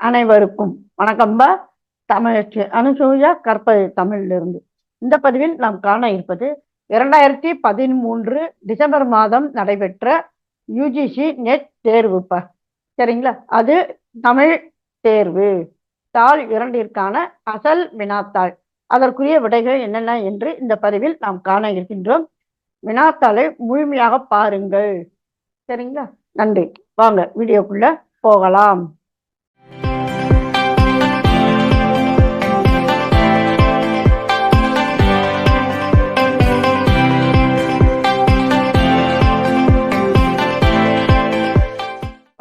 அனைவருக்கும் வணக்கம்பா. தமிழச்சி அனுசூயா கற்பது தமிழிலிருந்து. இந்த பதிவில் நாம் காண இருப்பது 2013 டிசம்பர் மாதம் நடைபெற்ற யுஜிசி நெட் தேர்வுப்பா. சரிங்களா? அது தமிழ் தேர்வு தாள் 2ற்கான அசல் வினாத்தாள். அதற்குரிய விடைகள் என்னென்ன என்று இந்த பதிவில் நாம் காண இருக்கின்றோம். வினாத்தாளை முழுமையாக பாருங்கள். சரிங்களா? நன்றி. வாங்க வீடியோக்குள்ள போகலாம்.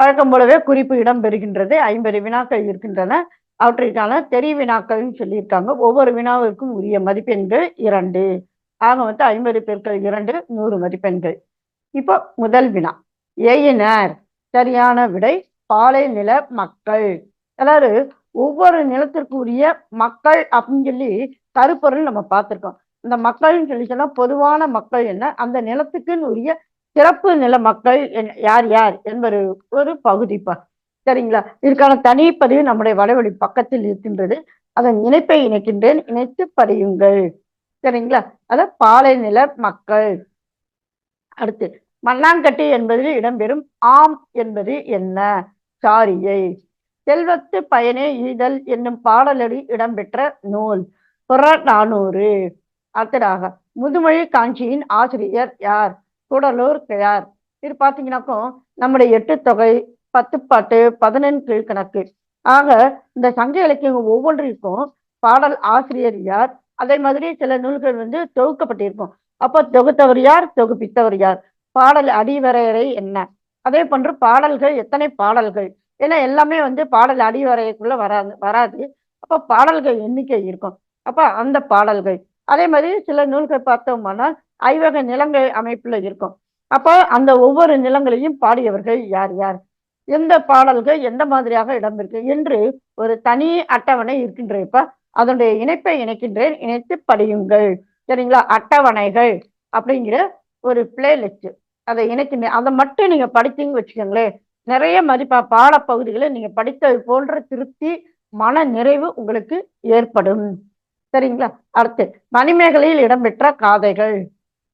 வழக்கம் போலவே குறிப்பு இடம் பெறுகின்றது. 50 வினாக்கள் இருக்கின்றன. அவற்றிற்கான தெரி வினாக்கள் சொல்லியிருக்காங்க. ஒவ்வொரு வினாவிற்கும் உரிய மதிப்பெண்கள் 2. ஆக வந்து 50 பெருக்கள் 2 100 மதிப்பெண்கள். இப்போ முதல் வினா, ஏயினர். சரியான விடை பாலை நில மக்கள். அதாவது ஒவ்வொரு நிலத்திற்கு உரிய மக்கள் அப்படின்னு சொல்லி கருப்பொருள் நம்ம பார்த்திருக்கோம். இந்த மக்கள்னு சொல்லி சொன்னா பொதுவான மக்கள் என்ன, அந்த நிலத்துக்குன்னு உரிய சிறப்பு நில மக்கள் யார் யார் என்பது ஒரு பகுதிப்பா. சரிங்களா? இதற்கான தனிப்பதிவு நம்முடைய வலைவழி பக்கத்தில் இருக்கின்றது. அதன் இணைப்பை இணைக்கின்றேன், இணைத்து படியுங்கள். சரிங்களா? அத பாலை நில மக்கள். அடுத்து, மண்ணாங்கட்டி என்பதில் இடம்பெறும் ஆம் என்பது என்ன? சாரியை. செல்வத்து பயனே ஈதல் என்னும் பாடலடி இடம்பெற்ற நூல் புறநானூறு. அடுத்ததாக, முதுமொழி காஞ்சியின் ஆசிரியர் யார்? கூடலூர் கிழார். இது பார்த்தீங்கன்னாக்கும் நம்முடைய 8 தொகை, 10 பாட்டு, 11 கீழ்கணக்கு. ஆக இந்த சங்க இலக்கியங்கள் ஒவ்வொன்றிற்கும் பாடல் ஆசிரியர் யார், அதே மாதிரி சில நூல்கள் வந்து தொகுக்கப்பட்டிருக்கும். அப்போ தொகுத்தவர் யார், தொகுப்பித்தவர் யார், பாடல் அடிவரையறை என்ன, அதே போன்று பாடல்கள் எத்தனை பாடல்கள், ஏன்னா எல்லாமே வந்து பாடல் அடிவரைக்குள்ள வராது. அப்போ பாடல்கள் எண்ணிக்கை இருக்கும். அப்ப அந்த பாடல்கள், அதே மாதிரி சில நூல்கள் பார்த்தோம்னால் ஐவகை நிலங்கள் அமைப்புல இருக்கும். அப்போ அந்த ஒவ்வொரு நிலங்களையும் பாடியவர்கள் யார் யார், எந்த பாடல்கள் எந்த மாதிரியாக இடம்பெருக்கு என்று ஒரு தனி அட்டவணை இருக்கின்றது. இப்ப அதனுடைய இணைப்பை இணைக்கின்றேன், இணைத்து படியுங்கள். சரிங்களா? அட்டவணைகள் அப்படிங்கிற ஒரு பிளேலிஸ்ட் அதை இணைக்கின்றேன். அதை மட்டும் நீங்க படித்தீங்க வச்சுக்கோங்களேன், நிறைய மதிப்பா பாடப்பகுதிகளை நீங்க படித்தது போன்ற திருப்தி, மன நிறைவு உங்களுக்கு ஏற்படும். சரிங்களா? அடுத்து, மணிமேகலையில் இடம்பெற்ற காதைகள்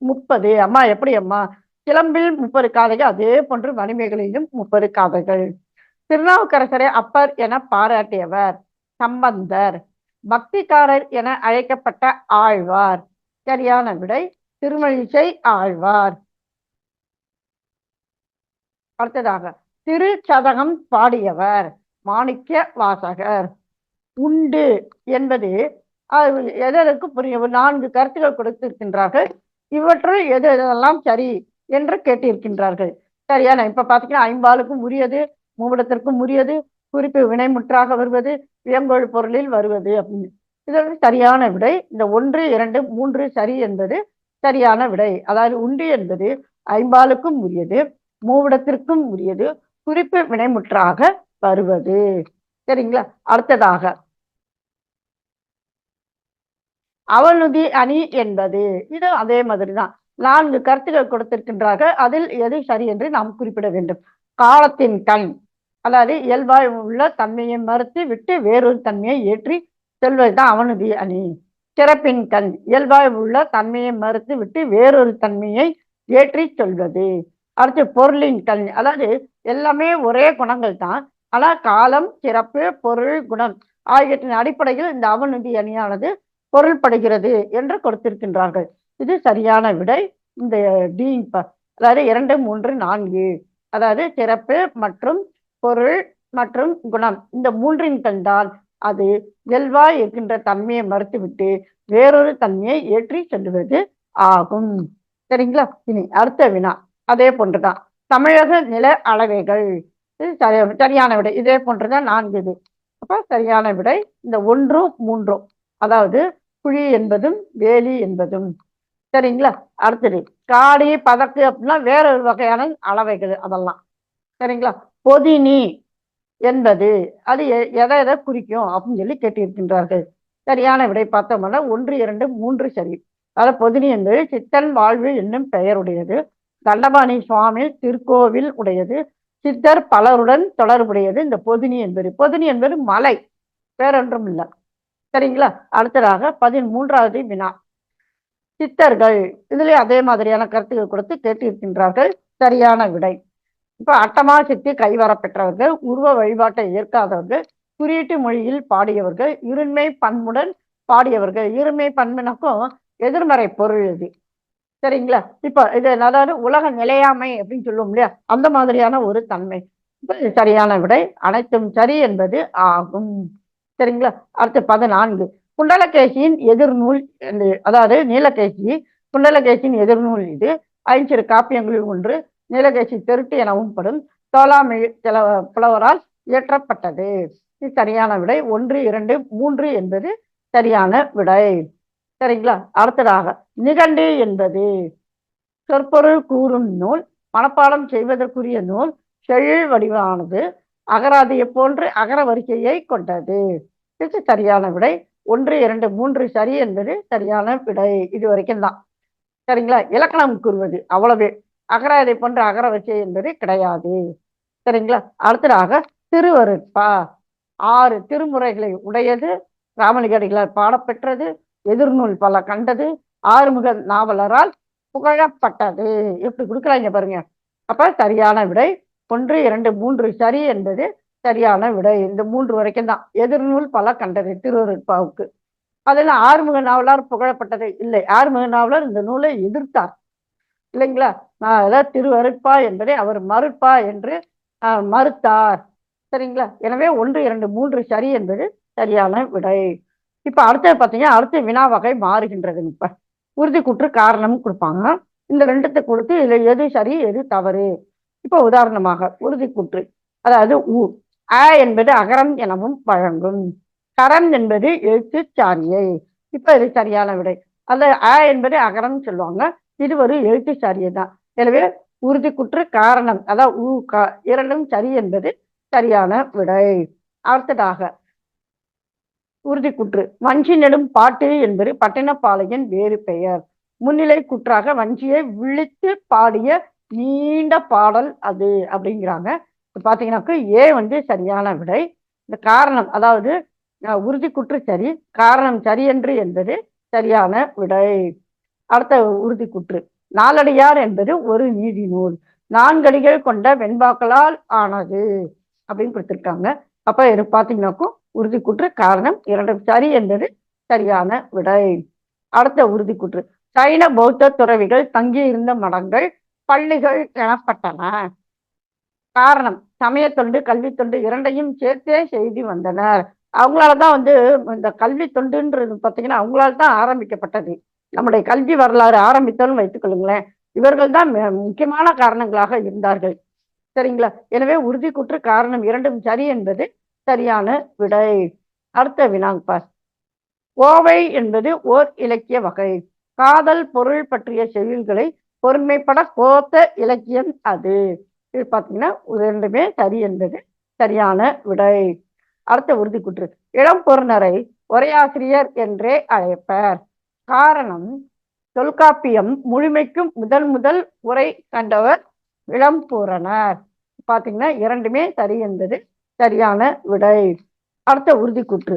30. அம்மா எப்படி அம்மா? சிலம்பில் 30 காதைகள், அதே போன்று மணிமேகலையிலும் 30 காதைகள். திருநாவுக்கரசரை அப்பர் என பாராட்டியவர் சம்பந்தர். பக்திக்காரர் என அழைக்கப்பட்ட ஆழ்வார். சரியான விடை திருமழிசை ஆழ்வார். அடுத்ததாக, திருச்சதகம் பாடியவர் மாணிக்க வாசகர். உண்டு என்பது எதற்கு புரியும்? 4 கருத்துக்கள் கொடுத்திருக்கின்றார்கள். இவற்றுள் எது எதெல்லாம் சரி என்று கேட்டிருக்கின்றார்கள். சரியான, இப்ப பாத்தீங்கன்னா ஐம்பாலுக்கும் உரியது, மூவிடத்திற்கும் உரியது, குறிப்பு வினைமுற்றாக வருவது, வியங்கோள் பொருளில் வருவது அப்படின்னு. இதற்கு சரியான விடை இந்த 1, 2, 3 சரி என்பது சரியான விடை. அதாவது உண்டு என்பது ஐம்பாலுக்கும் உரியது, மூவிடத்திற்கும் உரியது, குறிப்பு வினைமுற்றாக வருவது. சரிங்களா? அடுத்ததாக, அவனுதி அணி என்பது இது அதே மாதிரிதான். 4 கருத்துக்கள் கொடுத்திருக்கின்றார்கள். அதில் எது சரி என்று நாம் குறிப்பிட வேண்டும். காலத்தின் கண், அதாவது இயல்பாய் உள்ள தன்மையை மறுத்து விட்டு வேறொரு தன்மையை ஏற்றி சொல்வதுதான் அவனுதி அணி. சிறப்பின் கண், இயல்பாய் உள்ள தன்மையை மறுத்து விட்டு வேறொரு தன்மையை ஏற்றி சொல்வது. அடுத்து, பொருளின் கண், அதாவது எல்லாமே ஒரே குணங்கள் தான், ஆனா காலம், சிறப்பு, பொருள், குணம் ஆகியவற்றின் அடிப்படையில் இந்த அவனுதி அணியானது பொருள்படுகிறது என்று கொடுத்திருக்கின்றார்கள். இது சரியான விடை இந்த டி. அதாவது 2, 3, 4, அதாவது சிறப்பு மற்றும் பொருள் மற்றும் குணம், இந்த 3இன் கண்டால் அது இயல்பாய் இருக்கின்ற தன்மையை மறுத்துவிட்டு வேறொரு தன்மையை ஏற்றி சொல்லுவது ஆகும். சரிங்களா? இனி அடுத்த வினா அதே போன்றுதான். தமிழக நில அளவைகள். இது சரியான விடை. இதே போன்றுதான் 4 இது. அப்ப சரியான விடை இந்த 1, 3, அதாவது குழி என்பதும் வேலி என்பதும். சரிங்களா? அடுத்தது, காடி பதக்கு அப்படின்னா வேற ஒரு வகையான அளவைகள் அதெல்லாம். சரிங்களா? பொதினி என்பது அது எதை எதை குறிக்கும் அப்படின்னு சொல்லி கேட்டிருக்கின்றார்கள். சரியான விடை பார்த்தோம்னா 1, 2, 3 சரி. அதாவது பொதினி என்பது சித்தன் வாழ்வு என்னும் பெயருடையது, தண்டபாணி சுவாமி திருக்கோவில் உடையது, சித்தர் பலருடன் தொடர்புடையது இந்த பொதினி என்பது. பொதினி என்பது மலை, வேறொன்றும் இல்லை. சரிங்களா? அடுத்ததாக 13வது வினா. சித்தர்கள் இதுலயே அதே மாதிரியான கருத்துக்கள் கொடுத்து கேட்டிருக்கின்றார்கள். சரியான விடை. இப்ப அட்டமா சித்தி கைவர பெற்றவர்கள், உருவ வழிபாட்டை ஏற்காதவர்கள், குறியீட்டு மொழியில் பாடியவர்கள், இருண்மை பண்புடன் பாடியவர்கள். இருமை பண்புனக்கும் எதிர்மறை பொருள் இது. சரிங்களா? இப்ப இது அதாவது உலக நிலையாமை அப்படின்னு சொல்லுவோம் இல்லையா, அந்த மாதிரியான ஒரு தன்மை. சரியான விடை அனைத்தும் சரி என்பது ஆகும். சரிங்களா? அடுத்து 14. குண்டலகேசியின் எதிர்நூல், அதாவது நீலகேசி குண்டலகேசியின் எதிர்நூல் இது. ஐஞ்சிறு காப்பியங்களில் ஒன்று. நீலகேசி தெருட்டு எனவும் படும். தோலாமை புலவரால் இயற்றப்பட்டது. இது சரியான விடை. 1, 2, 3 என்பது சரியான விடை. சரிங்களா? அடுத்ததாக நிகண்டு என்பது சொற்பொருள் கூறும் நூல், மனப்பாடம் செய்வதற்குரிய நூல், செழில் வடிவானது, அகராதியை போன்று அகர வரிசையை கொண்டது. இது சரியான விடை. 1, 2, 3 சரி என்பது சரியான விடை. இது வரைக்கும் தான். சரிங்களா? இலக்கணம் கூறுவது அவ்வளவே. அகராதி போன்ற அகர வரிசை என்பது கிடையாது. சரிங்களா? அடுத்ததாக திருவருட்பா 6 திருமுறைகளை உடையது. ராமலிங்கடிகளால் பாடப்பெற்றது. எதிர்நூல் பல கண்டது. ஆறுமுக நாவலரால் புகழப்பட்டது. எப்படி கொடுக்குறாங்க பாருங்க. அப்ப சரியான விடை 1, 2, 3 சரி என்பது சரியான விடை. இந்த 3 வரைக்கும் தான். எதிர்நூல் பல கண்டது திருவருட்பாவுக்கு. அதெல்லாம் ஆறுமுக நாவலர் புகழப்பட்டது இல்லை. ஆறுமுக நாவலர் இந்த நூலை எதிர்த்தார் இல்லைங்களா? அதாவது திருவருட்பா என்பதை அவர் மறுப்பா என்று மறுத்தார். சரிங்களா? எனவே 1, 2, 3 சரி என்பது சரியான விடை. இப்ப அடுத்தது பார்த்தீங்கன்னா அடுத்த வினா வகை மாறுகின்றது. இப்ப உறுதி கூற்று காரணம் கொடுப்பாங்க. இந்த ரெண்டுத்தை கொடுத்து இதுல எது சரி எது தவறு. இப்ப உதாரணமாக உறுதி கூற்று, அதாவது என்பது அகரம் எனவும் வழங்கும். கரம் என்பது எழுத்து சாரியை. இப்ப இது சரியான விடை. அந்த என்பது அகரம் சொல்லுவாங்க. இது ஒரு எழுத்து சாரியை தான். எனவே உறுதி கூற்று காரணம் அதாவது இரண்டும் சரி என்பது சரியான விடை. அடுத்ததாக உறுதி கூற்று வஞ்சி நெடும் பாட்டு என்பது பட்டினப்பாளையின் வேறு பெயர். முன்னிலை கூற்றாக வஞ்சியை விழித்து பாடிய நீண்ட பாடல் அது அப்படிங்கிறாங்க. பாத்தீங்கன்னாக்க வந்து சரியான விடை. இந்த காரணம் அதாவது உறுதி கூற்று சரி, காரணம் சரி என்று என்பது சரியான விடை. அடுத்த உறுதி கூற்று நாலடியார் என்பது ஒரு நீதி நூல், 4 அடிகள் கொண்ட வெண்பாக்களால் ஆனது அப்படின்னு கொடுத்திருக்காங்க. அப்ப இது பாத்தீங்கன்னாக்கும் உறுதி கூற்று காரணம் 2 சரி என்பது சரியான விடை. அடுத்த உறுதி கூற்று சைன பௌத்த துறவிகள் தங்கி இருந்த மடங்கள் பள்ளிகள் எனப்பட்டன. காரணம் சமய தொண்டு கல்வி தொண்டு இரண்டையும் சேர்த்தே செய்து வந்தனர். அவங்களாலதான் இந்த கல்வி தொண்டுன்றது பார்த்தீங்கன்னா அவங்களால தான் ஆரம்பிக்கப்பட்டது. நம்முடைய கல்வி வரலாறு ஆரம்பித்தோன்னு வைத்துக் கொள்ளுங்களேன். இவர்கள் தான் முக்கியமான காரணங்களாக இருந்தார்கள். சரிங்களா? எனவே உறுதி கூற்று காரணம் 2 சரி என்பது சரியான விடை. அடுத்த வினாங்பார். ஓவை என்பது ஓர் இலக்கிய வகை. காதல் பொருள் பற்றிய செய்யுள்களை பொறுமைப்பட கோத்த இலக்கியம் அது. இது பார்த்தீங்கன்னா ரெண்டுமே சரி என்பது சரியான விடை. அடுத்த உறுதி கூற்று இளம்பொருணரை உரையாசிரியர் என்றே அழைப்பர். காரணம் தொல்காப்பியம் முழுமைக்கும் முதல் உரை கண்டவர் இளம்பூரணர். பார்த்தீங்கன்னா இரண்டுமே சரி என்பது சரியான விடை. அடுத்த உறுதி கூற்று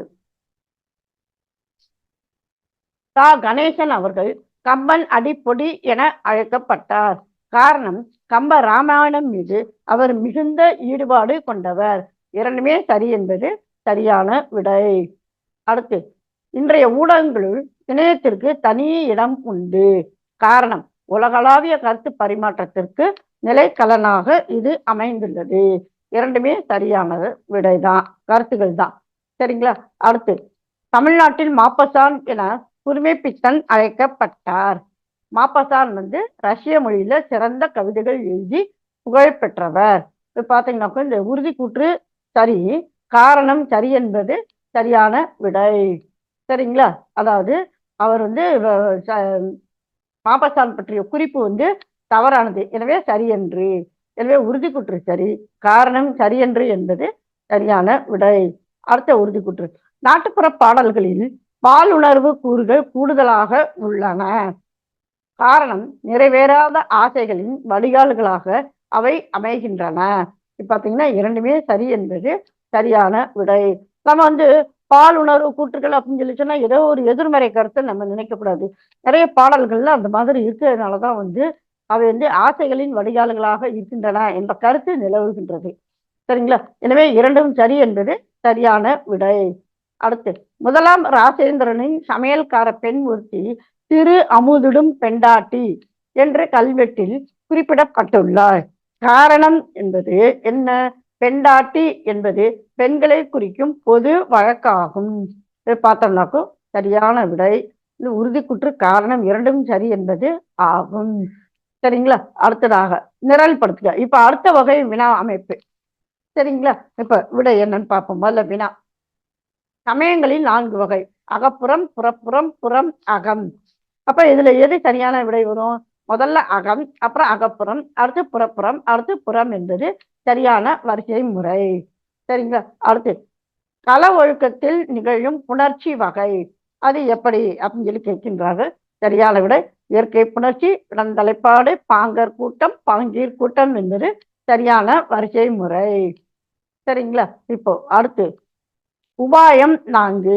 கணேசன் அவர்கள் கம்பன் அடிப்பொடி என அழைக்கப்பட்டார். காரணம் கம்ப ராமாயணம் மீது அவர் மிகுந்த ஈடுபாடு கொண்டவர். இரண்டுமே சரி என்பது சரியான விடை. அடுத்து இன்றைய ஊடகங்களுள் இணையத்திற்கு தனி இடம் உண்டு. காரணம் உலகளாவிய கருத்து பரிமாற்றத்திற்கு நிலைக்கலனாக இது அமைந்துள்ளது. இரண்டுமே சரியான விடைதான், கருத்துக்கள் தான். சரிங்களா? அடுத்து தமிழ்நாட்டில் மாப்பசான் என புதுமைப்பித்தன் அழைக்கப்பட்டார். மாப்பசான் ரஷ்ய மொழியில சிறந்த கவிதைகள் எழுதி புகழ் பெற்றவர். பார்த்தீங்கன்னாக்கா இந்த உறுதி கூற்று சரி, காரணம் சரி என்பது சரியான விடை. சரிங்களா? அதாவது அவர் மாப்பசான் பற்றிய குறிப்பு தவறானது, எனவே சரி என்று. எனவே உறுதி கூற்று சரி, காரணம் சரி என்று என்பது சரியான விடை. அடுத்த உறுதி கூற்று நாட்டுப்புற பாடல்களில் பாலுணர்வு கூறுகள் கூடுதலாக உள்ளன. காரணம் நிறைவேறாத ஆசைகளின் வடிகால்களாக அவை அமைகின்றன. பாத்தீங்கன்னா இரண்டுமே சரி என்பது சரியான விடை. நம்ம வந்து பால் உணர்வு கூற்றுகள் அப்படின்னு சொல்லி சொன்னா ஏதோ ஒரு எதிர்மறை கருத்தை நம்ம நினைக்க கூடாது. நிறைய பாடல்கள்ல அந்த மாதிரி இருக்கிறதுனாலதான் வந்து அவை வந்து ஆசைகளின் வடிகால்களாக இருக்கின்றன என்ற கருத்து நிலவுகின்றது. சரிங்களா? எனவே இரண்டும் சரி என்பது சரியான விடை. அடுத்து, முதலாம் ராசேந்திரனின் சமையல்கார பெண் ஒருத்தி திரு அமுதிடும் பெண்டாட்டி என்ற கல்வெட்டில் குறிப்பிடப்பட்டுள்ளார். காரணம் என்பது என்ன? பெண்டாட்டி என்பது பெண்களை குறிக்கும் பொது வழக்காகும். பார்த்தோம்னாக்கும் சரியான விடை. இது உறுதிக்குற்று காரணம் இரண்டும் சரி என்பது ஆகும். சரிங்களா? அடுத்ததாக நிரல்படுத்துக. இப்ப அடுத்த வகை வினா அமைப்பு. சரிங்களா? இப்ப விடை என்னன்னு பார்ப்போம். முதல்ல வினா. சமயங்களில் 4 வகை: அகப்புறம், புறப்புறம், புறம், அகம். அப்ப இதுல எது சரியான விடை வரும்? முதல்ல அகம், அப்புறம் அகப்புறம், அடுத்து புறப்புறம், அடுத்து புறம் என்பது சரியான வரிசை முறை. சரிங்களா? அடுத்து கள ஒழுக்கத்தில் நிகழும் புணர்ச்சி வகை அது எப்படி அப்படின்னு சொல்லி கேட்கின்றார்கள். சரியான விடை இயற்கை புணர்ச்சி, இடந்தலைப்பாடு, பாங்கர் கூட்டம், பாங்கீர் கூட்டம் என்பது சரியான வரிசை முறை. சரிங்களா? இப்போ அடுத்து உபாயம் 4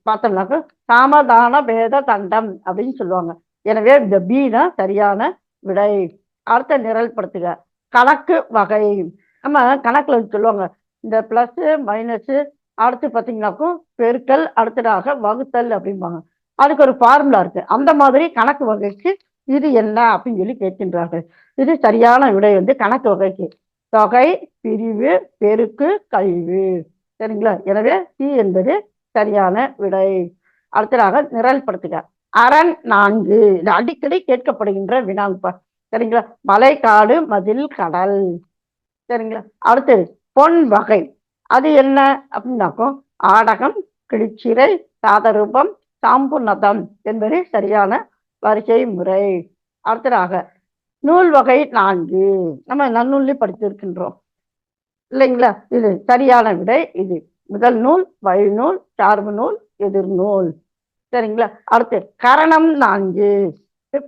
பார்த்தோம்னாக்க சாமதான பேத தண்டம் அப்படின்னு சொல்லுவாங்க. எனவே இந்த பி தான் சரியான விடை. அடுத்த நிரல்படுத்துக. கணக்கு வகை. நம்ம கணக்குல சொல்லுவாங்க இந்த பிளஸ் மைனஸ், அடுத்து பார்த்தீங்கன்னாக்கும் பெருக்கல், அடுத்ததாக வகுத்தல் அப்படிம்பாங்க. அதுக்கு ஒரு ஃபார்முலா இருக்கு. அந்த மாதிரி கணக்கு வகைக்கு இது என்ன அப்படின்னு சொல்லி கேட்கின்றார்கள். இது சரியான விடை வந்து கணக்கு வகைக்கு தொகை, பிரிவு, பெருக்கு, கழிவு. சரிங்களா? எனவே சி என்பது சரியான விடை. அடுத்ததாக நிரல்படுத்துக. அரண் 4 இது அடிக்கடி கேட்கப்படுகின்ற வினாப்பா. சரிங்களா? மலை, காடு, மதில், கடல். சரிங்களா? அடுத்தது பொன் வகை அது என்ன அப்படின்னாக்கும் ஆடகம், கிழிச்சிறை, சாதரூபம், சாம்புநதம் என்பது சரியான வரிசை முறை. அடுத்ததாக நூல் வகை 4 நம்ம நன்னூல்ல படித்திருக்கின்றோம் இல்லைங்களா? இது சரியான விடை. இது முதல் நூல், வழிநூல், சார்பு நூல், எதிர்நூல். சரிங்களா? அடுத்து கரணம் 4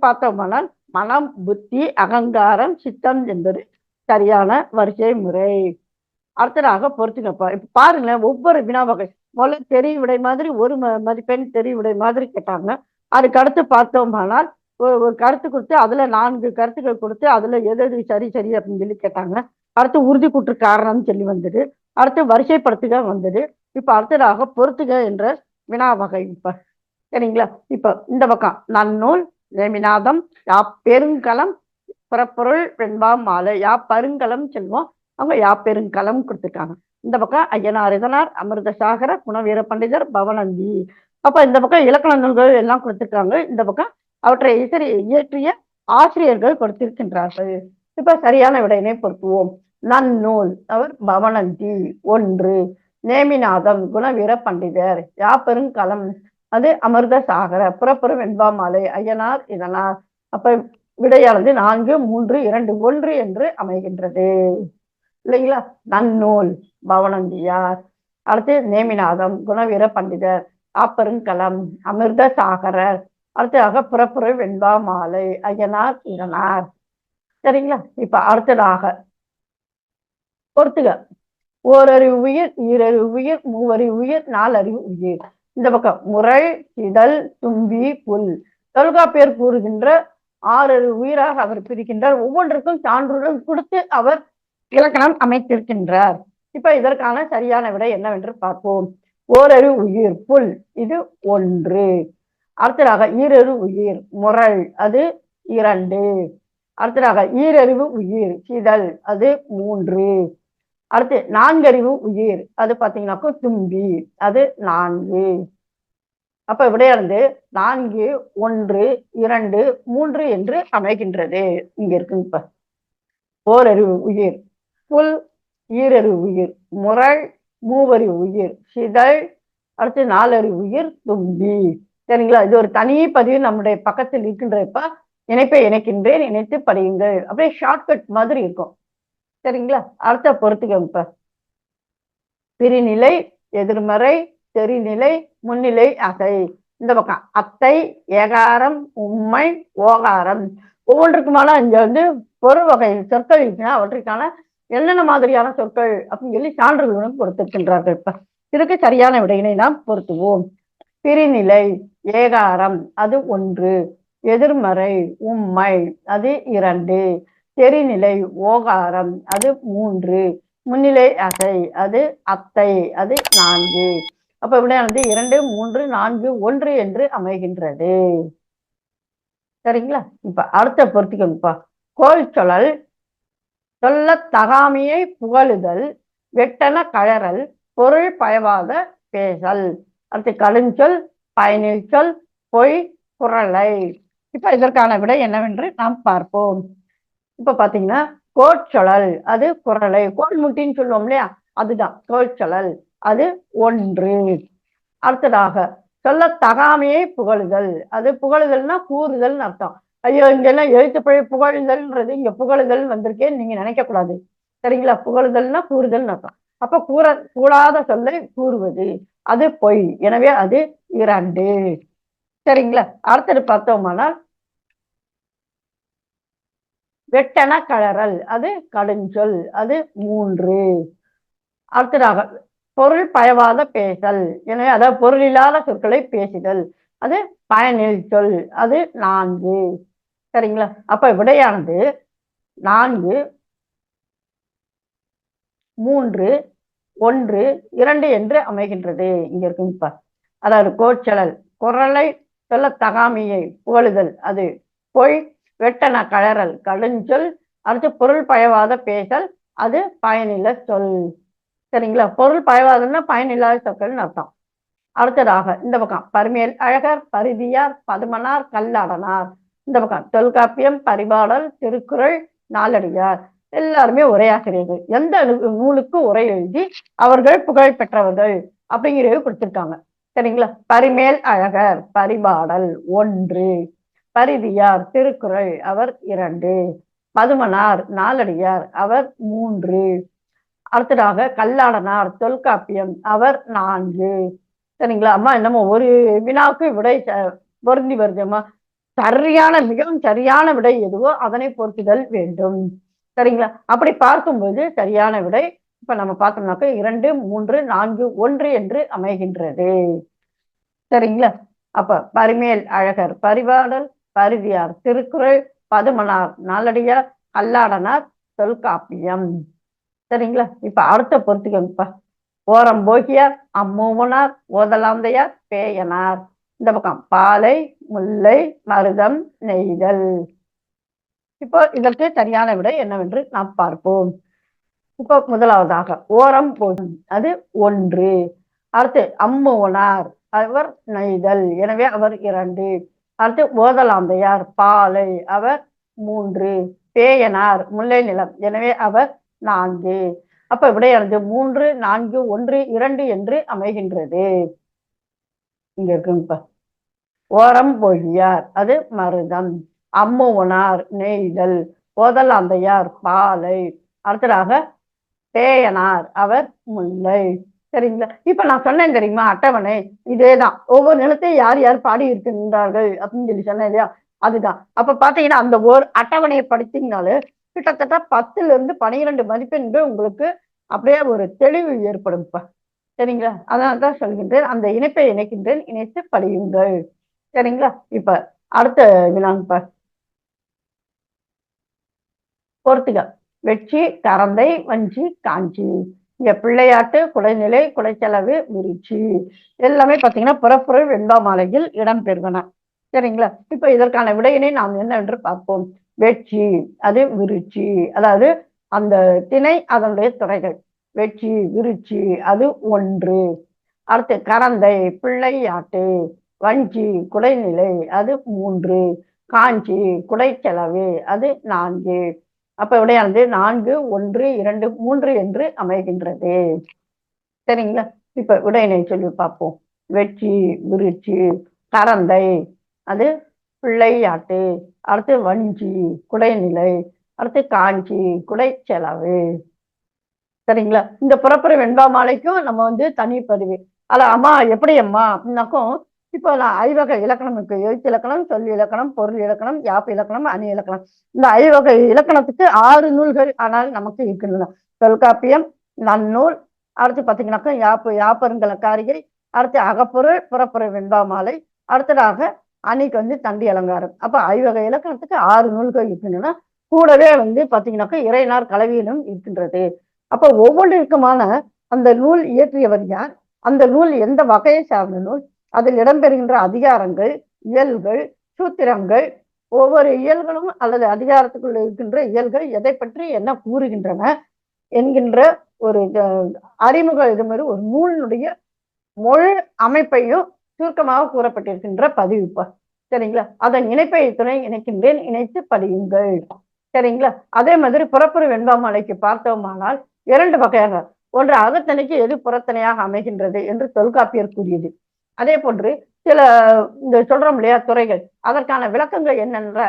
பார்த்தோம்னால் மனம், புத்தி, அகங்காரம், சித்தம் என்பது சரியான வரிசை முறை. அடுத்ததாக பொறுத்துக்கப்பா. இப்ப பாருங்களேன், ஒவ்வொரு வினா வகை முதல்ல தெரிய விடை மாதிரி ஒரு மதிப்பெண் தெரிய விடை மாதிரி கேட்டாங்க. அதுக்கு அடுத்து பார்த்தோம்னால் ஒரு கருத்து கொடுத்து அதுல 4 கருத்துக்கள் கொடுத்து அதுல எது எது சரி சரி அப்படின்னு சொல்லி கேட்டாங்க. அடுத்து உறுதி கூற்று காரணம் சொல்லி வந்தது. அடுத்து வரிசைப்படுத்துக வந்தது. இப்ப அடுத்ததாக பொறுத்துக என்ற வினா வகை. இப்ப சரிங்களா? இப்ப இந்த பக்கம் நன்னூல், நேமிநாதம், பெருங்கலம், புறப்பொருள், வெண்பா மாலை, பெருங்கலம் செல்வம், அவங்க பெருங்கலம் கொடுத்துருக்காங்க. இந்த பக்கம் ஐயனார் இதனார், அமிர்தசாகர, குணவீர பண்டிதர், பவனந்தி. அப்ப இந்த பக்கம் இலக்கண நூல்கள் எல்லாம் கொடுத்திருக்காங்க. இந்த பக்கம் அவற்றை இயற்றிய ஆசிரியர்கள் கொடுத்திருக்கின்றார்கள். இப்ப சரியான விடையினை பொருத்துவோம். நன்னூல் அவர் பவனந்தி 1, நேமிநாதம் குணவீர பண்டிதர், பெருங்கலம் அது அமிர்தசாகர, புறப்புற வெண்பா மாலை ஐயனார் இதனார். அப்ப விடையானது 4, 3, 2, 1 என்று அமைகின்றது இல்லைங்களா? நன்னூல் பவனந்தியார், அடுத்து நேமிநாதம் குணவீர பண்டிதர், பெருங்கலம் அமிர்தசாகரர், அடுத்ததாக புறப்புற வெண்பா மாலை ஐயனார் இதனார். சரிங்களா? இப்ப அடுத்ததாக பொறுத்துக. ஓரறிவு உயிர், ஈரறிவு உயிர், மூவறிவு உயிர், 4 அறிவு உயிர். இந்த பக்கம் முறை, இதழ், தும்பி, புல். தொல்காப்பியர் கூறுகின்ற 6 உயிராக அவர் பிரிக்கின்றார். ஒவ்வொன்றுக்கும் சான்றுடன் கொடுத்து அவர் இலக்கணம் அமைத்திருக்கின்றார். இப்ப இதற்கான சரியான விடை என்னவென்று பார்ப்போம். ஓரறிவு உயிர் புல் இது 1. அடுத்ததாக ஈரறிவு உயிர் முரல் அது 2. அடுத்ததாக ஈரறிவு உயிர் சிதல் அது 3. அடுத்து 4 அறிவு உயிர் அது பாத்தீங்கன்னாக்கா தும்பி அது 4. அப்ப விடையானது 4, 1, 2, 3 என்று அமைகின்றது. இங்க இருக்கு. இப்ப ஓரறிவு உயிர் புல், ஈரறிவு உயிர் முரல், மூவறிவு உயிர் சிதல், அடுத்து 4 அறிவு உயிர் தும்பி. சரிங்களா? இது ஒரு தனி பதிவு நம்முடைய பக்கத்தில் இருக்கின்றப்ப இணைப்பை இணைக்கின்றேன், இணைத்து படியுங்கள். அப்படியே ஷார்ட்கட் மாதிரி இருக்கும். சரிங்களா? அடுத்த பொறுத்துக்க. இப்ப பிரிநிலை, எதிர்மறை, தெரிநிலை, முன்னிலை அகை. இந்த பக்கம் அத்தை, ஏகாரம், உண்மை, ஓகாரம். ஒவ்வொன்றுக்குமான இங்க வந்து பொருள் வகை சொற்கள் இருக்குன்னா அவற்றுக்கான என்னென்ன மாதிரியான சொற்கள் அப்படின்னு சொல்லி சான்றுகளுடன் கொடுத்திருக்கின்றார்கள். இப்ப இதுக்கு சரியான விடையினை நாம் பொருத்துவோம். பிரிநிலை ஏகாரம் அது 1, எதிர்மறை உம்மை அது 2, தெரிநிலை ஓகாரம் அது 3, முன்னிலை அசை அது அத்தை அது 4. அப்ப விடையானது 2, 3, 4, 1 என்று அமைகின்றது. சரிங்களா? இப்ப அடுத்த பொறுத்திக்கணும்ப்பா. கோல் சொல்லல் சொல்ல தகாமையை புகழுதல், வெட்டன கழறல், பொருள் பயவாத பேசல். அடுத்து கடுஞ்சொல், பயனில் சொல், பொய், குறளை. இப்ப இதற்கான விடை என்னவென்று நாம் பார்ப்போம். இப்ப பாத்தீங்கன்னா கோட்சொழல் அது குறளை, கோல்முட்டின்னு சொல்லுவோம் இல்லையா, அதுதான் கோட்சொழல் அது 1. அடுத்ததாக சொல்ல தகாமையை புகழுதல், அது புகழுதல்னா கூறுதல்னு அர்த்தம். ஐயோ இங்க எல்லாம் எழுத்துப்பிழை புகழுதல்ன்றது இங்க புகழுதல் வந்திருக்கேன்னு நீங்க நினைக்க கூடாது. சரிங்களா? புகழுதல்னா கூறுதல்னு அர்த்தம். அப்ப கூடாத சொல்லை கூறுவது அது பொய். எனவே அது 2. சரிங்களா? அடுத்தது பார்த்தோமானால் வெட்டன கழறல் அது கடுஞ்சொல் அது 3. அடுத்ததாக பொருள் பயவாத பேசல், எனவே அதாவது பொருள் இல்லாத சொற்களை பேசுதல் அது பயனில் சொல் அது 4. சரிங்களா? அப்ப விடையானது 4, 3, 1, 2 என்று அமைகின்றது. இங்க இருக்குப்பா. அதாவது கோச்சலல் குறளை சொல்ல தகாமையை புகழுதல் அது பொய், வெட்டன கழறல் கடுஞ்சொல், அடுத்து பொருள் பயவாத பேசல் அது பயனில்ல சொல். சரிங்களா? பொருள் பயவாதம்னா பயனில்லாத சொற்கள்னு அர்த்தம். அடுத்ததாக இந்த பக்கம் பரிமேல் அழகர், பரிதியார், பதுமனார், கல்லாடனார். இந்த பக்கம் தொல்காப்பியம், பரிபாடல், திருக்குறள், நாலடியார். எல்லாருமே உரையாசிரியர்கள். எந்த நூலுக்கு உரை எழுதி அவர்கள் புகழ் பெற்றவர்கள் அப்படிங்கிறது கொடுத்திருக்காங்க. சரிங்களா? பரிமேல் அழகர் பரிபாடல் 1, பரிதியார் திருக்குறள் அவர் 2, பதுமனார் நாலடியார் அவர் 3, அடுத்ததாக கல்லாடனார் தொல்காப்பியம் அவர் 4. சரிங்களா அம்மா? என்னமோ ஒரு வினாவுக்கு விடை பொருந்தி வருதும்மா. சரியான மிகவும் சரியான விடை எதுவோ அதனை பொருத்துதல் வேண்டும். சரிங்களா? அப்படி பார்க்கும்போது சரியான விடை இப்ப நம்ம பார்த்தோம்னாக்க 2, 3, 4, 1 என்று அமைகின்றது. சரிங்களா? அப்ப பரிமேல் அழகர் பரிபாடல், பரிதியார் திருக்குறள், பதுமனார் நாலடியார், கல்லாடனார் தொல்காப்பியம். சரிங்களா? இப்ப அடுத்த பொறுத்துக்கப்பா. ஓரம் போகியார், அம்மூவனார், ஓதலாந்தையார், பேயனார். இந்த பக்கம் பாலை, முல்லை, மருதம், நெய்தல். இப்போ இதற்கு சரியான விடை என்னவென்று நாம் பார்ப்போம். இப்போ முதலாவதாக ஓரம் போகும் அது 1. அடுத்து அம்மூவனார் அவர் நெய்தல், எனவே அவர் 2. அடுத்து ஓதலாந்தையார் பாலை அவர் 3. பேயனார் முல்லை நிலம், எனவே அவர் 4. அப்ப விடையானது 3, 4, 1, 2 என்று அமைகின்றது. இங்க இருக்குங்கப்பா. ஓரம் போகியார் அது மருதம், அம்முவனார் நெய்தல், ஓதலாந்தையார் பாலை, அடுத்ததாக பேயனார் அவர் முல்லை. சரிங்களா? இப்ப நான் சொன்னேன் தெரியுமா அட்டவணை, இதேதான் ஒவ்வொரு நிலத்தையும் யார் யார் பாடி இருக்கின்றார்கள் அப்படின்னு சொல்லி சொன்னேன் இல்லையா, அதுதான். அப்ப பாத்தீங்கன்னா அந்த ஒரு அட்டவணையை படித்தீங்கனாலே கிட்டத்தட்ட 10ல இருந்து 12 மதிப்பெண்கள் உங்களுக்கு அப்படியே ஒரு தெளிவு ஏற்படும்ப்பா. சரிங்களா? அதனால்தான் சொல்கின்றேன், அந்த இணைப்பை இணைக்கின்றேன், இணைத்து படியுங்கள். சரிங்களா? இப்ப அடுத்த வினாங்கப்பா. பொறுத்துக. வெற்றி, கரந்தை, வஞ்சி, காஞ்சி. இங்க பிள்ளையாட்டு, குடைநிலை, குடைச்செலவு, விருச்சி எல்லாமே பாத்தீங்கன்னா புறப்பொருள் வெண்பா மாலையில் இடம் பெறுவன. சரிங்களா? இப்ப இதற்கான விடையினை நாம் என்னவென்று பார்ப்போம். வெற்றி அது விருச்சி, அதாவது அந்த திணை அதனுடைய துறைகள். வெற்றி விருச்சி அது 1. அடுத்து கரந்தை பிள்ளையாட்டு, வஞ்சி குடைநிலை அது 3, காஞ்சி குடைச்செலவு அது 4. அப்ப விடையானது 4, 1, 2, 3 என்று அமைகின்றது. சரிங்களா? இப்ப விடையினை சொல்லி பார்ப்போம். வெற்றி விருச்சி, கரந்தை அது பிள்ளையாட்டு, அடுத்து வஞ்சி குடைநிலை, அடுத்து காஞ்சி குடைச்செலவு. சரிங்களா? இந்த புறப்புற வெண்பா மாலைக்கும் நம்ம தனி பதிவு. அம்மா எப்படி அம்மா அப்படின்னாக்கும் இப்போ நான் ஐவகை இலக்கணம் இருக்கு. எழுத்து இலக்கணம், சொல் இலக்கணம், பொருள் இலக்கணம், யாப்பு இலக்கணம், அணி இலக்கணம். இந்த ஐவகை இலக்கணத்துக்கு 6 நூல்கள் ஆனால் நமக்கு இருக்கின்றன. தொல்காப்பியம், நன்னூல், அடுத்து பார்த்தீங்கன்னாக்கா யாப்பருங்கலக்காரிகை, அடுத்து அகப்பொருள், புறப்பொருள் வெண்பாமாலை, அடுத்ததாக அணிக்கு தண்டி அலங்காரம். அப்ப ஐவகை இலக்கணத்துக்கு 6 நூல்கள் இருக்கின்றன. கூடவே பார்த்தீங்கன்னாக்கா இறைநார் கலவியிலும் இருக்கின்றது. அப்ப ஒவ்வொன்றிற்குமான அந்த நூல் இயற்றியவர் யார், அந்த நூல் எந்த வகையை சார்ந்த நூல், அதில் இடம்பெறுகின்ற அதிகாரங்கள், இயல்கள், சூத்திரங்கள், ஒவ்வொரு இயல்களும் அல்லது அதிகாரத்துக்குள்ள இருக்கின்ற இயல்கள் எதை பற்றி என்ன கூறுகின்றன என்கின்ற ஒரு அறிமுக இது மாதிரி ஒரு நூலினுடைய மொழி அமைப்பையும் சுருக்கமாக கூறப்பட்டிருக்கின்ற பதிவுப்பா. சரிங்களா? அதன் இணைப்பை துணை இணைக்கின்றேன், இணைத்து படியுங்கள். சரிங்களா? அதே மாதிரி புறப்புற வெண்பாமலைக்கு பார்த்தோமானால் 2 வகையாக, ஒன்று அகத்தணைக்கு எது புறத்தனையாக அமைகின்றது என்று தொல்காப்பியர் கூறியது. அதே போன்று சில இந்த சொல்றோம் இல்லையா துறைகள், அதற்கான விளக்கங்கள் என்னென்ற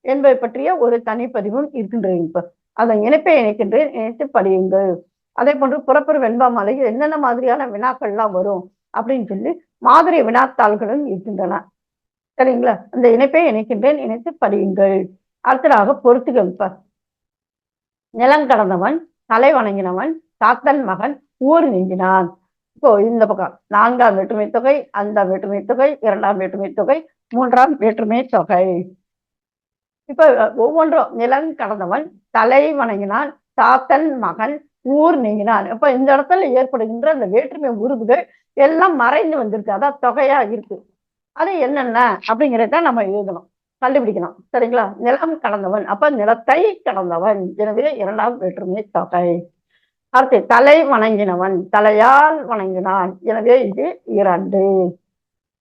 என்பதை பற்றிய ஒரு தனிப்பதிவும் இருக்கின்றது. இப்ப அதன் இணைப்பை இணைக்கின்றேன், இணைத்து படியுங்கள். அதே போன்று புறப்புற வெண்பாமலையில் என்னென்ன மாதிரியான வினாக்கள்லாம் வரும் அப்படின்னு சொல்லி மாதிரி வினாத்தாள்களும் இருக்கின்றன. சரிங்களா? அந்த இணைப்பை இணைக்கின்றேன், இணைத்து படியுங்கள். அடுத்ததாக பொறுத்துகள். இப்ப நிலங்கடந்தவன், தலை வணங்கினவன், சாத்தன் மகன், ஊர் நீங்கினான். இப்போ இந்த பக்கம் 4ஆம் வேற்றுமை தொகை, 5ஆம் வேற்றுமை தொகை, 2ஆம் வேற்றுமை தொகை, 3ஆம் வேற்றுமை தொகை. இப்ப ஒவ்வொன்றும் நிலம் கடந்தவன், தலை வணங்கினான், சாத்தன் மகன், ஊர் நீங்கினான். இப்ப இந்த இடத்துல ஏற்படுகின்ற அந்த வேற்றுமை உருவுகள் எல்லாம் மறைந்து வந்திருக்கு, அதான் தொகையா இருக்கு. அது என்னென்ன அப்படிங்கிறத நம்ம எழுதணும், கண்டுபிடிக்கணும். சரிங்களா? நிலம் கடந்தவன், அப்ப நிலத்தை கடந்தவன், எனவே 2ஆம் வேற்றுமை தொகை. அடுத்து தலை வணங்கினவன், தலையால் வணங்கினான், எனவே இது 2.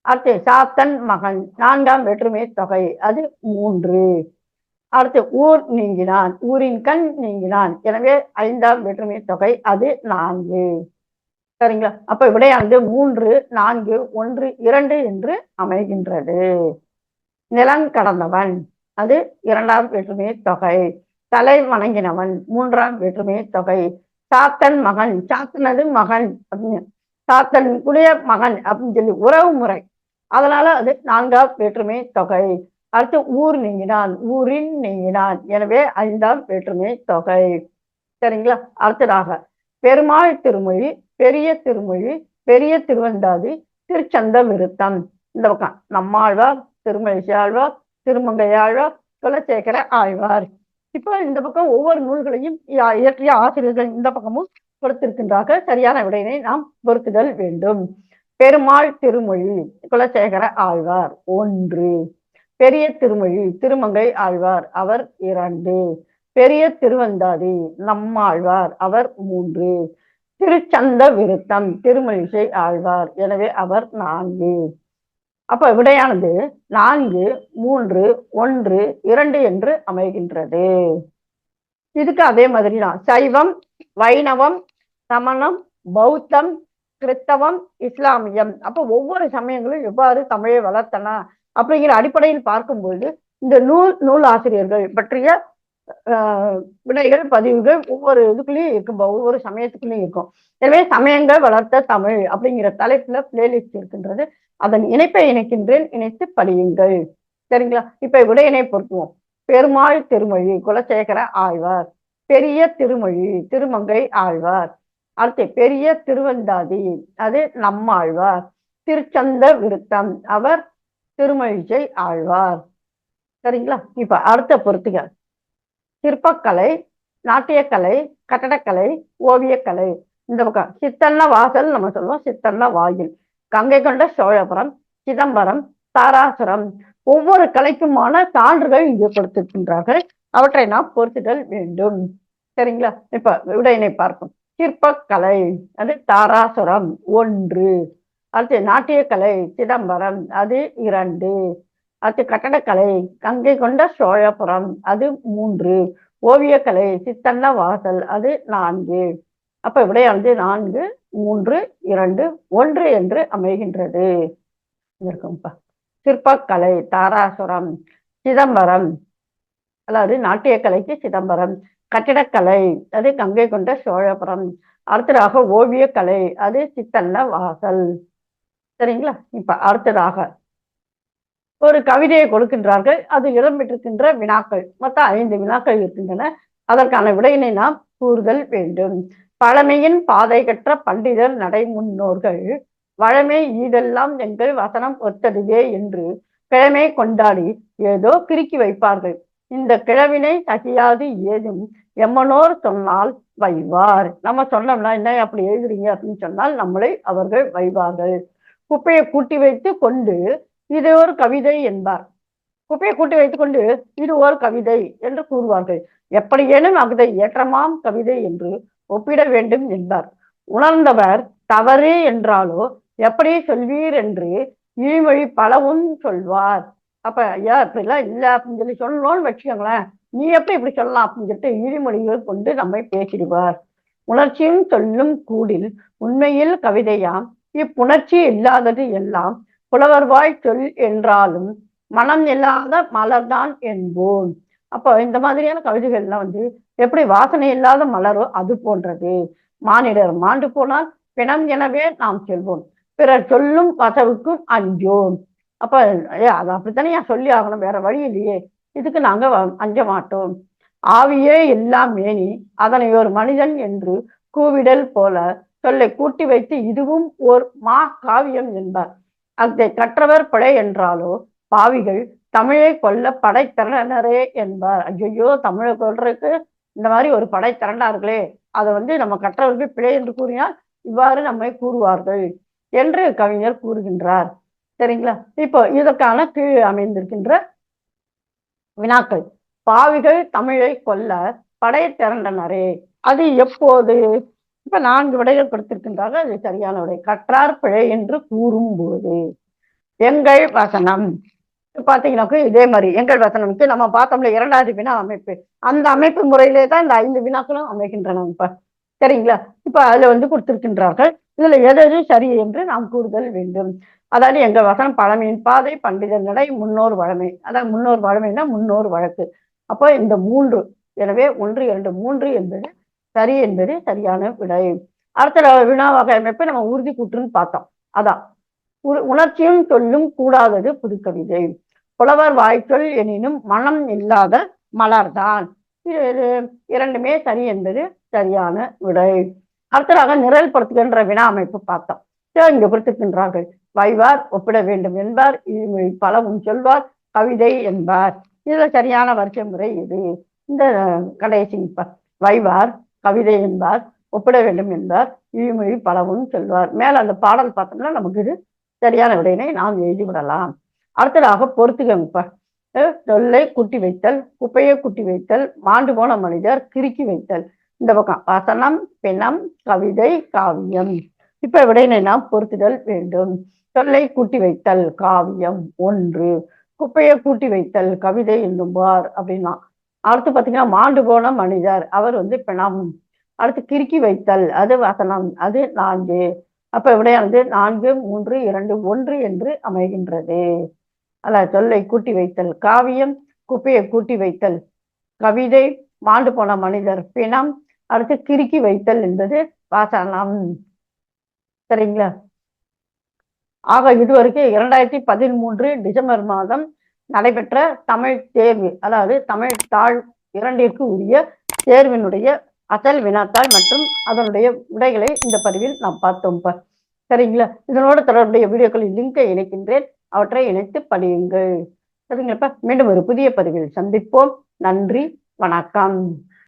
அடுத்து சாத்தன் மகன், 4ஆம் வேற்றுமை தொகை, அது 3. அடுத்து ஊர் நீங்கினான், ஊரின் கண் நீங்கினான், எனவே 5ஆம் வேற்றுமை தொகை, அது 4. சரிங்களா? அப்ப விடையானது 3, 4, 1, 2 என்று அமைகின்றது. நிலம் கடந்தவன், அது 2ஆம் வேற்றுமை தொகை. தலை வணங்கினவன், 3ஆம் வேற்றுமை தொகை. சாத்தன் மகன், சாத்தனது மகன் அப்படின்னு, சாத்தன் உடைய மகன் அப்படின்னு சொல்லி உறவு முறை, அதனால அது 4ஆம் வேற்றுமை தொகை. அடுத்து ஊர் நீங்கினான், ஊரின் நீங்கினான், எனவே 5ஆம் வேற்றுமை தொகை. சரிங்களா? அடுத்ததாக பெருமாள் திருமொழி, பெரிய திருமொழி, பெரிய திருவந்தாதி, திருச்சந்த விருத்தம். இந்த பக்கம் நம்மாழ்வார், திருமழிசை ஆழ்வார், திருமங்கையாழ்வார், குலசேகர ஆழ்வார். இப்போ இந்த பக்கம் ஒவ்வொரு நூல்களையும் இயற்றிய ஆசிரியர்கள் இந்த பக்கமும் கொடுத்திருக்கின்றார்கள். சரியான விடையினை நாம் பொருத்துதல் வேண்டும். பெருமாள் திருமொழி, குலசேகர ஆழ்வார் 1. பெரிய திருமொழி, திருமங்கை ஆழ்வார், அவர் 2. பெரிய திருவந்தாதி, நம்மாழ்வார், அவர் 3. திருச்சந்த விருத்தம், திருமழிசை ஆழ்வார், எனவே அவர் 4. அப்ப விடையானது 4, 3, 1, 2 என்று அமைகின்றது. இதுக்கு அதே மாதிரி தான் சைவம், வைணவம், சமணம், பௌத்தம், கிறிஸ்தவம், இஸ்லாமியம். அப்ப ஒவ்வொரு சமயங்களும் எவ்வாறு தமிழை வளர்த்தன அப்படிங்கிற அடிப்படையில் பார்க்கும்போது இந்த நூல் ஆசிரியர்கள் பற்றிய விடைகள், பதிவுகள் ஒவ்வொரு இதுக்குள்ளேயும் இருக்கும், ஒவ்வொரு சமயத்துக்குள்ளேயும் இருக்கும். எனவே சமயங்கள் வளர்த்த தமிழ் அப்படிங்கிற தலைப்புல பிளேலிஸ்ட் இருக்கின்றது. அதன் இணைப்பை இணைக்கின்றேன், இணைத்து படியுங்கள். சரிங்களா? இப்ப விடையினை பொருத்துவோம். பெருமாள் திருமொழி, குலசேகர ஆழ்வார். பெரிய திருமொழி, திருமங்கை ஆழ்வார். அடுத்து பெரிய திருவந்தாதி, அது நம்மாழ்வார். திருச்சந்த விருத்தம், அவர் திருமழிசை ஆழ்வார். சரிங்களா? இப்ப அடுத்த பொறுத்துக. சிற்பக்கலை, நாட்டியக்கலை, கட்டடக்கலை, ஓவியக்கலை. இந்த பக்கம் சித்தன்ன வாசல் நம்ம சொல்லுவோம், சித்தன்ன வாயில். கங்கை கொண்ட சோழபுரம், சிதம்பரம், தாராசுரம். ஒவ்வொரு கலைக்குமான சான்றுகள் இங்கே கொடுத்திருக்கின்றார்கள், அவற்றை நாம் பொறுத்துதல் வேண்டும். சரிங்களா? இப்ப விடையினை பார்ப்போம். சிற்பக்கலை, அது தாராசுரம் 1. அடுத்து நாட்டியக்கலை, சிதம்பரம், அது 2. அடுத்து கட்டடக்கலை, கங்கை கொண்ட சோழபுரம், அது 3. ஓவியக்கலை, சித்தன்ன வாசல், அது 4. அப்ப விடையானது 4, 3, 2, 1 என்று அமைகின்றது. இருக்கும்பா. சிற்பக்கலை தாராசுரம், சிதம்பரம், அதாவது நாட்டியக்கலைக்கு சிதம்பரம். கட்டிடக்கலை, அது கங்கை கொண்ட சோழபுரம். அடுத்ததாக ஓவியக்கலை, அது சித்தன்ன வாசல். சரிங்களா? இப்ப அடுத்ததாக ஒரு கவிதையை கொடுக்கின்றார்கள். அது இடம்பெற்றிருக்கின்ற வினாக்கள். மொத்தம் 5 வினாக்கள் இருக்கின்றன. அதற்கான விடையினை நாம் கூறுதல் வேண்டும். பழமையின் பாதை கற்ற பண்டிதர் நடை முன்னோர்கள் வழமை ஈதெல்லாம் எங்கள் வசனம் ஒத்ததுவே என்று கிழமை கொண்டாடி ஏதோ கிறுக்கி வைப்பார்கள். இந்த கிழவினை தகையாது ஏதும் எம்மனோர் சொன்னால் வைவார். நம்ம சொன்னோம்னா என்ன அப்படி எழுதுறீங்க அப்படின்னு சொன்னால் நம்மளை அவர்கள் வைவார்கள். குப்பையை கூட்டி வைத்து கொண்டு இது ஒரு கவிதை என்பார். குப்பையை கூட்டி வைத்துக் கொண்டு இது ஒரு கவிதை என்று கூறுவார்கள். எப்படியேனும் அதை ஏற்றமாம் கவிதை என்று ஒப்பிட வேண்டும் என்பார். உணர்ந்தவர் தவறு என்றாலோ எப்படி சொல்வீர் என்று இழிமொழி பலவும் சொல்வார். அப்ப ஐயா இப்படிலாம் இல்லை அப்படின்னு சொல்லி சொல்லணும்னு வச்சுக்கோங்களேன், நீ எப்படி இப்படி சொல்லலாம் அப்படின்னு சொல்லிட்டு இழிமொழிகள் கொண்டு நம்மை பேசிடுவார். உணர்ச்சியும் சொல்லும் கூடில் உண்மையில் கவிதையாம் இப்புணர்ச்சி இல்லாதது எல்லாம் புலவர்வாய் சொல் என்றாலும் மனம் இல்லாத மலர்தான் என்போம். அப்போ இந்த மாதிரியான கவிதைகள்லாம் எப்படி வாசனை இல்லாத மலரோ அது போன்றது. மானிடர் மாண்டு போனால் பிணம் எனவே நாம் செல்வோம், பிறர் சொல்லும் வசவுக்கும் அஞ்சோம். அப்ப அது அப்படித்தானே சொல்லி ஆகணும், வேற வழி இல்லையே, இதுக்கு நாங்க அஞ்ச மாட்டோம். ஆவியே எல்லாம் மேனி அதனை ஒரு மனிதன் என்று கூவிடல் போல சொல்லை கூட்டி வைத்து இதுவும் ஓர் மா காவியம் என்பார். அதை கற்றவர் படை என்றாலோ பாவிகள் தமிழை கொல்ல படை திரண்டனரே என்பார். ஐயோ தமிழை கொல்றதுக்கு இந்த மாதிரி ஒரு படை திரண்டார்களே, அதை நம்ம கற்றவர்கள் பிழை என்று கூறினால் இவ்வாறு நம்மை கூறுவார்கள் என்று கவிஞர் கூறுகின்றார். சரிங்களா? இப்போ இதற்கான கீழ் அமைந்திருக்கின்ற வினாக்கள். பாவிகள் தமிழை கொல்ல படை திரண்டனரே, அது எப்போது? இப்ப 4 விடைகள் கொடுத்திருக்கின்றார்கள். அது சரியான விடை. கற்றார் பிழை என்று கூறும் போது. எங்கள் வசனம் பாத்தீங்கன்னாக்க இதே மாதிரி எங்கள் வசனம்க்கு நம்ம பார்த்தோம்ல 2வது வினா அமைப்பு, அந்த அமைப்பு முறையிலே தான் இந்த 5 வினாக்களும் அமைகின்றன. இப்ப சரிங்களா? இப்ப அதுல கொடுத்திருக்கின்றார்கள். இதுல எது சரி என்று நாம் கூறுதல் வேண்டும். அதாவது எங்கள் வசனம் பழமையின் பாதை பண்டிதர் நடை முன்னோர் வழமை. அதாவது முன்னோர் வழமைன்னா முன்னோர் வழக்கு. அப்போ இந்த 3, எனவே 1 2 3 என்பது சரி என்பது சரியான விடை. அடுத்த வினாவாக அமைப்பு நம்ம உறுதி கூற்றுன்னு பார்த்தோம். அதான் உணர்ச்சியும் சொல்லும் கூடாதது புதுக்கவிதை. புலவர் வாய்ச்சொல் எனினும் மனம் இல்லாத மலர்தான். இது 2மே சரி என்பது சரியான விடை. அடுத்ததாக நிரல்படுத்துகின்ற வினா அமைப்பு பார்த்தோம். இங்க கொடுத்திருக்கின்றார்கள். வைவார் ஒப்பிட வேண்டும் என்பார், இழிமொழி பலவும் சொல்வார், கவிதை என்பார். இதுல சரியான வரிசை முறை இது. இந்த கடைசி வைவார் கவிதை என்பார், ஒப்பிட வேண்டும் என்பார், இழிமொழி பலவும் சொல்வார். மேல அந்த பாடல் பார்த்தோம்னா நமக்கு இது சரியான விடையினை நாம் எழுதிவிடலாம். அடுத்ததாக பொறுத்துக. சொல்லை கூட்டி வைத்தல், குப்பையை கூட்டி வைத்தல், மாண்டு போன மனிதர் கிறுக்கி வைத்தல். இந்த பக்கம் வசனம் பிணம் கவிதை காவியம். இப்ப விடையினை நாம் பொறுத்துதல் வேண்டும். சொல்லை கூட்டி வைத்தல் காவியம் 1, குப்பையை கூட்டி வைத்தல் கவிதை என்னும்பார் அப்படின்னா. அடுத்து பாத்தீங்கன்னா மாண்டு போன மனிதர் அவர் பிணம். அடுத்து கிறுக்கி வைத்தல் அது வசனம், அது 4. அப்ப விடையானது 4 3 2 1 என்று அமைகின்றது. அல்ல, சொல்லை கூட்டி வைத்தல் காவியம், குப்பையை கூட்டி வைத்தல் கவிதை, மாண்டு போன மனிதர் பிணம், அடுத்து கிறுக்கி வைத்தல் என்பது வசனம். சரிங்களா? ஆக இதுவரைக்கும் 2013 டிசம்பர் மாதம் நடைபெற்ற தமிழ் தேர்வு, அதாவது தமிழ் தாள் 2ற்கு உரிய தேர்வினுடைய அசல் வினாத்தாள் மற்றும் அதனுடைய விடைகளை இந்த பதிவில் நாம் பார்த்தோம். சரிங்களா? இதனோடு தொடர்புடைய வீடியோக்களின் லிங்கை இணைக்கின்றேன், அவற்றை இணைத்து படியுங்கள். சரிங்களா? மீண்டும் ஒரு புதிய பதிவில் சந்திப்போம். நன்றி, வணக்கம்.